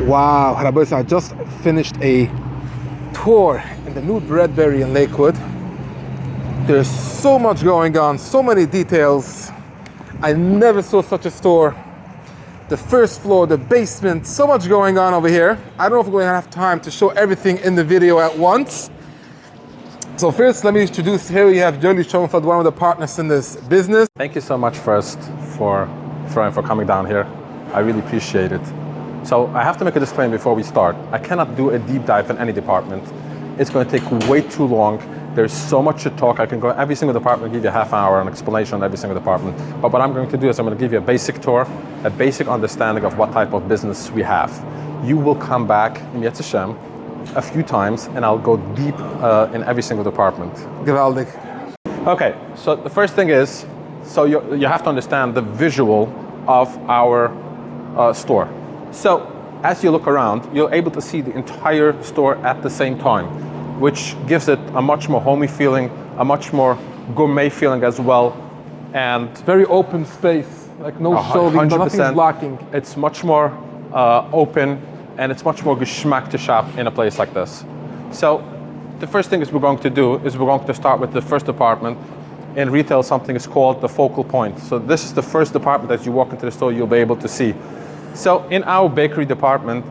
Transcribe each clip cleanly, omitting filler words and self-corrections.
Wow, Harabosa, I just finished a tour in the new BREADBERRY in Lakewood. There's so much going on, so many details. I never saw such a store. The first floor, the basement, so much going on over here. I don't know if we're going to have time to show everything in the video at once. So first, let me introduce, here we have Yoily Schonfeld, one of the partners in this business. Thank you so much first for coming down here. I really appreciate it. So I have to make a disclaimer before we start. I cannot do a deep dive in any department. It's going to take way too long. There's so much to talk. I can go every single department, give you a half hour, an explanation on every single department. But what I'm going to do is I'm going to give you a basic tour, a basic understanding of what type of business we have. You will come back in Yetz Hashem a few times and I'll go deep in every single department. Gewaldig. Okay, so the first thing is, so you have to understand the visual of our store. So as you look around, you're able to see the entire store at the same time, which gives it a much more homey feeling, a much more gourmet feeling as well. And Very open space, like no shelving, nothing's blocking. It's much more open and it's much more geschmack to shop in a place like this. So the first thing is we're going to do is we're going to start with the first department. In retail, something is called the focal point. So this is the first department as you walk into the store, you'll be able to see. So in our bakery department,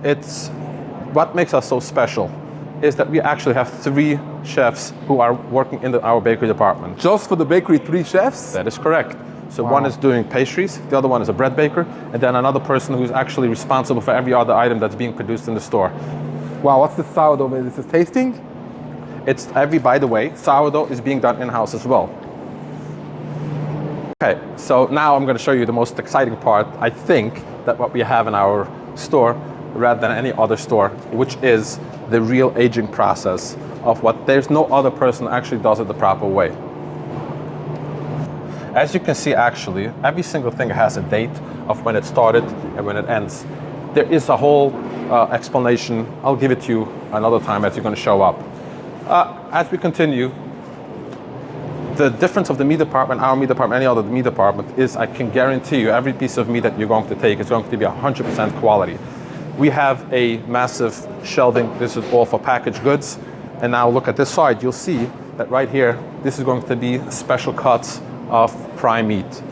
it's what makes us so special is that we actually have 3 chefs who are working in our bakery department. Just for the bakery, 3 chefs? That is correct. So Wow. One is doing pastries, the other one is a bread baker, and then another person who's actually responsible for every other item that's being produced in the store. Wow, what's the sourdough? This is tasting? By the way, sourdough is being done in-house as well. Okay, so now I'm going to show you the most exciting part, I think, that what we have in our store, rather than any other store, which is the real aging process of what there's no other person actually does it the proper way. As you can see, actually, every single thing has a date of when it started and when it ends. There is a whole explanation. I'll give it to you another time as you're going to show up. As we continue, the difference of the meat department, our meat department, any other meat department is I can guarantee you every piece of meat that you're going to take is going to be 100% quality. We have a massive shelving. This is all for packaged goods. And now look at this side. You'll see that right here, this is going to be special cuts of prime meat.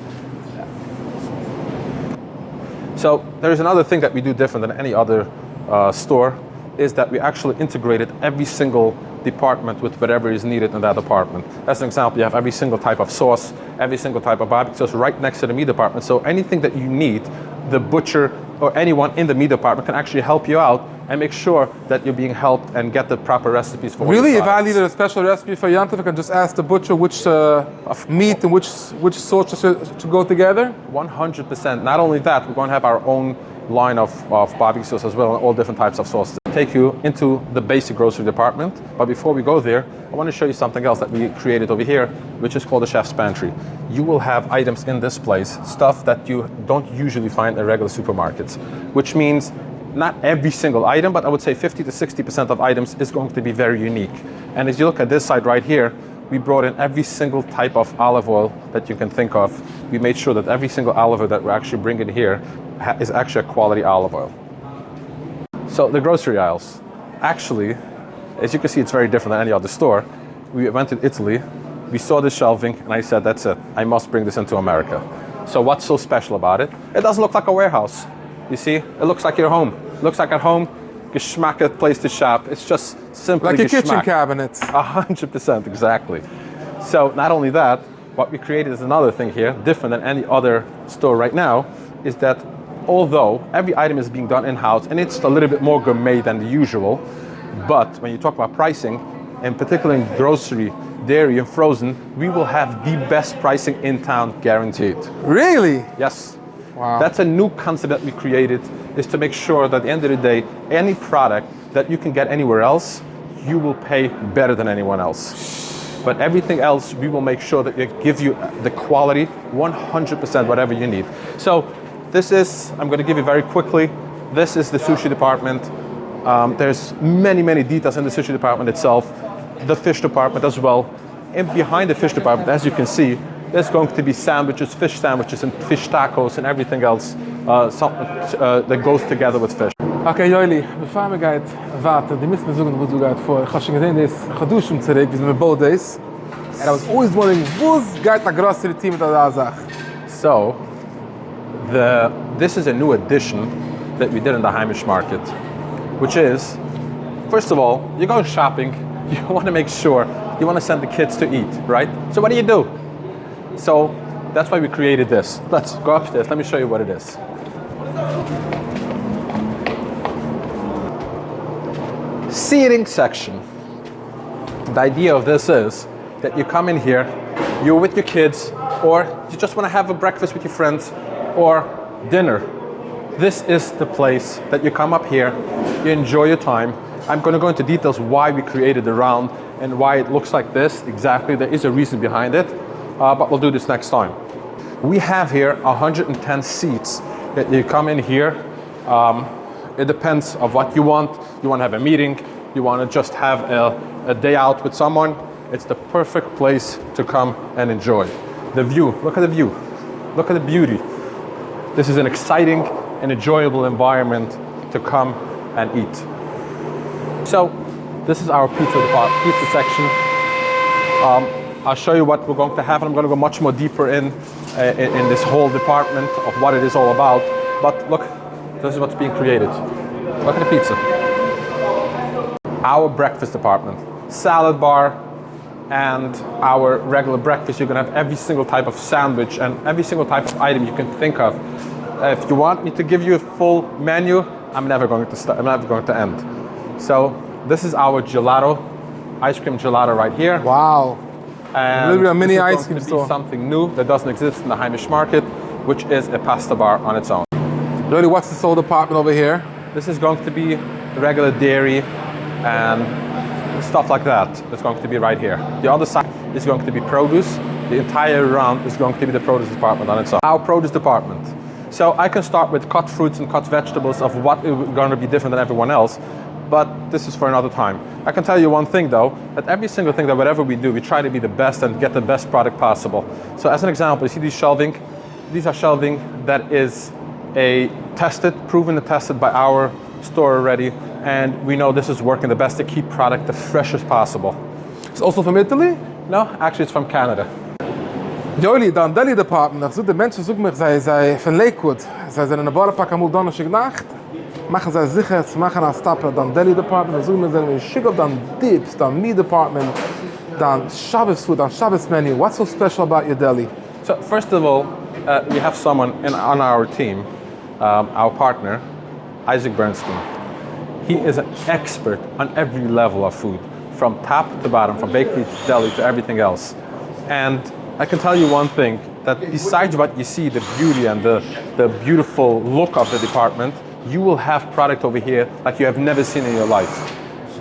So there's another thing that we do different than any other store is that we actually integrated every single department with whatever is needed in that department. As an example, you have every single type of sauce, every single type of barbecue sauce right next to the meat department. So anything that you need, the butcher or anyone in the meat department can actually help you out and make sure that you're being helped and get the proper recipes for Really? all the If I needed a special recipe for Yantav, I can just ask the butcher which meat and which sauce to go together? 100%. Not only that, we're going to have our own line of barbecue sauce as well, and all different types of sauces. Take you into the basic grocery department, but before we go there, I want to show you something else that we created over here, which is called the chef's pantry. You will have items in this place, stuff that you don't usually find in regular supermarkets, which means not every single item, but I would say 50 to 60% of items is going to be very unique. And as you look at this side right here, we brought in every single type of olive oil that you can think of. We made sure that every single olive oil that we're actually bringing here is actually a quality olive oil. So the grocery aisles, actually, as you can see, it's very different than any other store. We went to Italy, we saw the shelving, and I said, that's it, I must bring this into America. So what's so special about it? It doesn't look like a warehouse. You see, it looks like your home. It looks like at home, geschmack place to shop. It's just simply Like your geschmack. kitchen cabinets. 100%, exactly. So not only that, what we created is another thing here, different than any other store right now, is that although every item is being done in-house, and it's a little bit more gourmet than the usual, but when you talk about pricing, and particularly in grocery, dairy, and frozen, we will have the best pricing in town, guaranteed. Really? Yes. Wow. That's a new concept that we created, is to make sure that at the end of the day, any product that you can get anywhere else, you will pay better than anyone else. But everything else, we will make sure that we give you the quality, 100% whatever you need. So this is, I'm going to give you very quickly, this is the sushi department. There's many, many details in the sushi department itself, the fish department as well. And behind the fish department, as you can see, there's going to be sandwiches, fish sandwiches and fish tacos and everything else that goes together with fish. Okay, Yoily, bevor wir gehen warten, die müssen wir sagen, wo du gehst vor. Ich habe schon gesehen, das Geduschen zurück, wir sind mit both days. And I was always wondering, who's got the grocery team with that Sache? So, this is a new addition that we did in the Heimish market, which is, first of all, you're going shopping, you want to make sure, you want to send the kids to eat, right? So what do? So that's why we created this. Let's go upstairs, let me show you what it is. Seating section. The idea of this is that you come in here, you're with your kids, or you just want to have a breakfast with your friends, or dinner. This is the place that you come up here, you enjoy your time. I'm going to go into details why we created the round and why it looks like this exactly. There is a reason behind it, but we'll do this next time. We have here 110 seats that you come in here. It depends of what you want. You want to have a meeting, you want to just have a day out with someone. It's the perfect place to come and enjoy. The view, look at the view. Look at the beauty. This is an exciting and enjoyable environment to come and eat. So, this is our pizza section. I'll show you what we're going to have, and I'm going to go much more deeper in this whole department of what it is all about. But look, this is what's being created. Look at the pizza. Our breakfast department, salad bar, and our regular breakfast. You're gonna have every single type of sandwich and every single type of item you can think of. If you want me to give you a full menu, I'm never going to end. So this is our gelato, ice cream gelato right here. Wow. And a little bit of mini ice cream store. store. Something new that doesn't exist in the Heimish market, which is a pasta bar on its own. Yoily, what's this whole department over here? This is going to be regular dairy and stuff like that. It's going to be right here. The other side is going to be produce. The entire round is going to be the produce department on its own. Our produce department. So I can start with cut fruits and cut vegetables of what is going to be different than everyone else, but this is for another time. I can tell you one thing though, that every single thing that whatever we do, we try to be the best and get the best product possible. So as an example, you see these shelving? These are shelving that is proven and tested by our store already, and we know this is working the best to keep product the freshest possible. It's also from Italy? No, actually it's from Canada. Yoily, dan deli department, so de mensen zoeken mich, zij van Lakewood. Zij zijn in een ballenpak aan Donderdag nacht. Machen zij sicher, ze machen een stap dan deli department, zoeken mich, zijn we schick op dan dips, dan meat department, dan Shabbos food, dan Shabbos menu. What's so special about your deli? So first of all, we have someone on our team, our partner, Isaac Bernstein. He is an expert on every level of food, from top to bottom, from bakery to deli to everything else. And I can tell you one thing, that besides what you see, the beauty and the beautiful look of the department, you will have product over here like you have never seen in your life.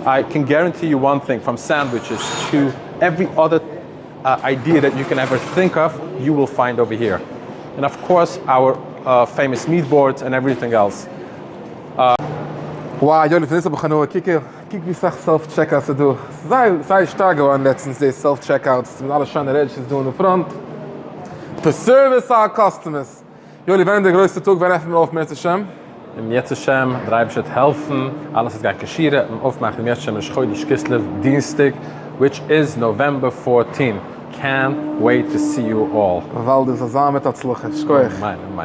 I can guarantee you one thing, from sandwiches to every other idea that you can ever think of, you will find over here. And of course, our famous meat boards and everything else. Wow, Yoily, van deze begonnen, kijk wie zegt self-checkout te doen. Zij stark geworden letztens, deze self-checkouts, met alle schöne Rädchen doen in de front. To service our customers. Yoily, wanneer de grootste Tag, wanneer even auf met Hashem? Im Yetz Hashem, drei wird helfen, alles ist gar kashieren, aufmachen im Yetz Hashem, Schoidisch Kislev, Dienstag, which is November 14. Can't wait to see you all. Walde, zusammen mit der Zluche. Schkoich. Meine.